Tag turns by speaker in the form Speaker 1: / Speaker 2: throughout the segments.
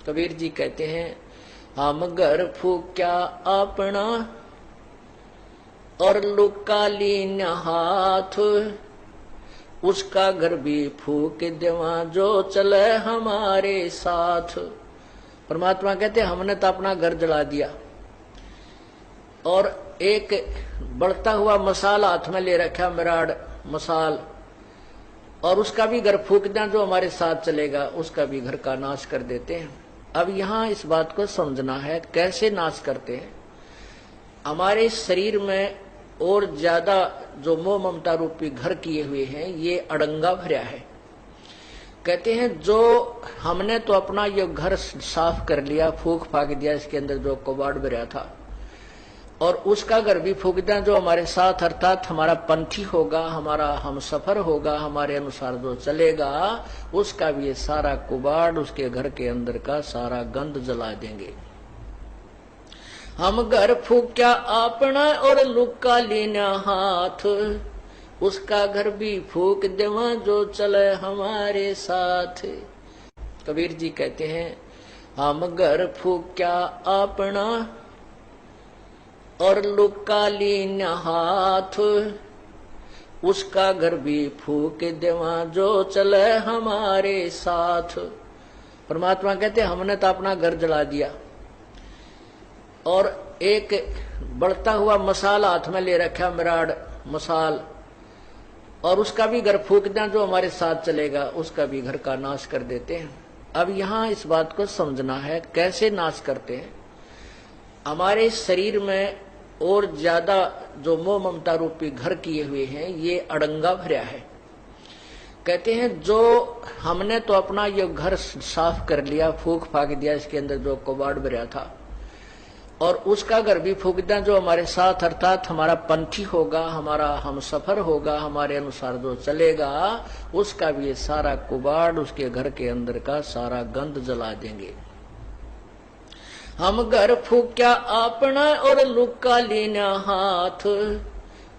Speaker 1: कबीर जी कहते हैं, हम घर फूक्या अपना और लुका लीन हाथ, उसका घर भी फूक देवा जो चले हमारे साथ। परमात्मा कहते हमने तो अपना घर जला दिया और एक बढ़ता हुआ मसाल हाथ में ले रखा, मिराड मसाल, और उसका भी घर फूक दें जो हमारे साथ चलेगा, उसका भी घर का नाश कर देते हैं। अब यहाँ इस बात को समझना है कैसे नाश करते हैं। हमारे शरीर में और ज्यादा जो मोह ममता रूपी घर किए हुए हैं ये अड़ंगा भरा है। कहते हैं जो हमने तो अपना ये घर साफ कर लिया, फूक फाक दिया, इसके अंदर जो कबाड़ भरा था, और उसका घर भी फूक दिया जो हमारे साथ, अर्थात हमारा पंथी होगा, हमारा हम सफर होगा, हमारे अनुसार जो चलेगा, उसका भी ये सारा कुबाड़, उसके घर के अंदर का सारा गंद जला देंगे। हम घर फूक्या अपना और लुका लेना हाथ, उसका घर भी फूक देवा जो चले हमारे साथ। कबीर जी कहते हैं, हम घर फूक्या अपना और लुका लीन हाथ, उसका घर भी फूक देवा जो चले हमारे साथ। परमात्मा कहते हमने तो अपना घर जला दिया और एक बढ़ता हुआ मसाल हाथ में ले रखा, मिराड मसाल, और उसका भी घर फूक दें जो हमारे साथ चलेगा, उसका भी घर का नाश कर देते हैं। अब यहाँ इस बात को समझना है कैसे नाश करते हैं। हमारे शरीर में और ज्यादा जो मोह ममता रूपी घर किए हुए हैं ये अड़ंगा भरा है। कहते हैं जो हमने तो अपना ये घर साफ कर लिया, फूक फाक दिया, इसके अंदर जो कबाड़ भरा था, और उसका घर भी फूक दें जो हमारे साथ, अर्थात हमारा पंथी होगा, हमारा हम सफर होगा, हमारे अनुसार जो चलेगा, उसका भी ये सारा कुबाड़, उसके घर के अंदर का सारा गंद जला देंगे। हम घर फूक्या अपना और लुका लेना हाथ,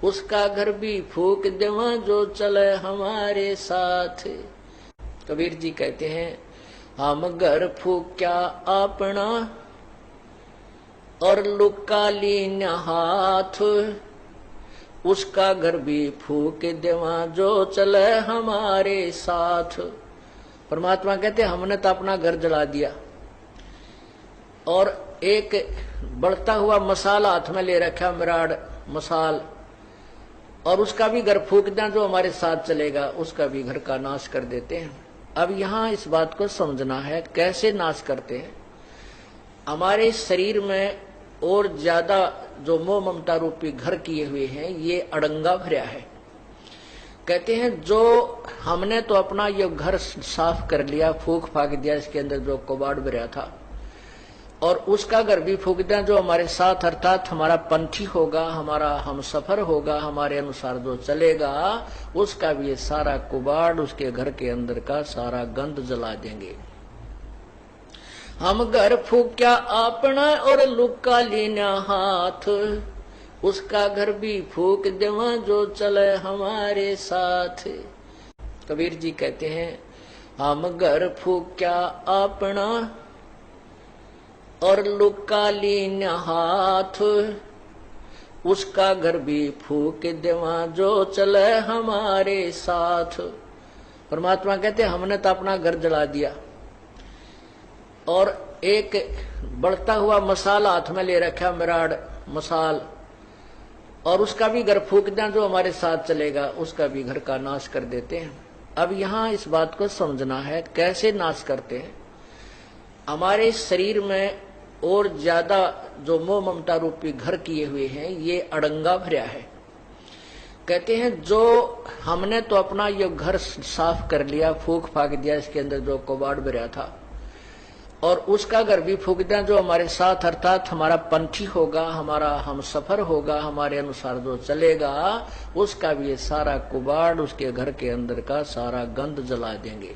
Speaker 1: उसका घर भी फूक देवा जो चले हमारे साथ। कबीर जी कहते हैं, हम घर फूक्या अपना और लुका लीन हाथ, उसका घर भी फूक देवा जो चले हमारे साथ। परमात्मा कहते हमने तो अपना घर जला दिया और एक बढ़ता हुआ मसाल हाथ में ले रखा, मिराड मसाल, और उसका भी घर फूक दें जो हमारे साथ चलेगा, उसका भी घर का नाश कर देते हैं। अब यहाँ इस बात को समझना है कैसे नाश करते हैं। हमारे शरीर में और ज्यादा जो मोह ममता रूपी घर किए हुए हैं ये अड़ंगा भरा है। कहते हैं जो हमने तो अपना ये घर साफ कर लिया, फूक फाक दिया, इसके अंदर जो कबाड़ भरा था, और उसका घर भी फूक दें जो हमारे साथ, अर्थात हमारा पंथी होगा, हमारा हम सफर होगा, हमारे अनुसार जो चलेगा, उसका भी ये सारा कुबाड़, उसके घर के अंदर का सारा गंद जला देंगे। हम घर फूक्या अपना और लुका लेना हाथ, उसका घर भी फूक देवा जो चले हमारे साथ। कबीर जी कहते हैं, हम घर फूक्या अपना और लुका लीन हाथ, उसका घर भी फूक देवा जो चले हमारे साथ। परमात्मा कहते हमने तो अपना घर जला दिया और एक बढ़ता हुआ मसाल हाथ में ले रखा, मिराड मसाल, और उसका भी घर फूक दें जो हमारे साथ चलेगा, उसका भी घर का नाश कर देते हैं। अब यहाँ इस बात को समझना है कैसे नाश करते हैं। हमारे शरीर में और ज्यादा जो मोह ममता रूपी घर किए हुए हैं ये अड़ंगा भरा है। कहते हैं जो हमने तो अपना ये घर साफ कर लिया, फूक फाक दिया, इसके अंदर जो कबाड़ भरा था, और उसका घर भी फूक दें जो हमारे साथ, अर्थात हमारा पंथी होगा, हमारा हम सफर होगा, हमारे अनुसार जो चलेगा, उसका भी ये सारा कुबाड़, उसके घर के अंदर का सारा गंद जला देंगे।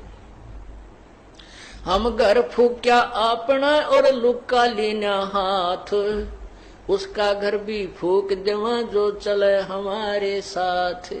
Speaker 1: हम घर फूक्या अपना और लुका लेना हाथ, उसका घर भी फूक देवा जो चले हमारे साथ।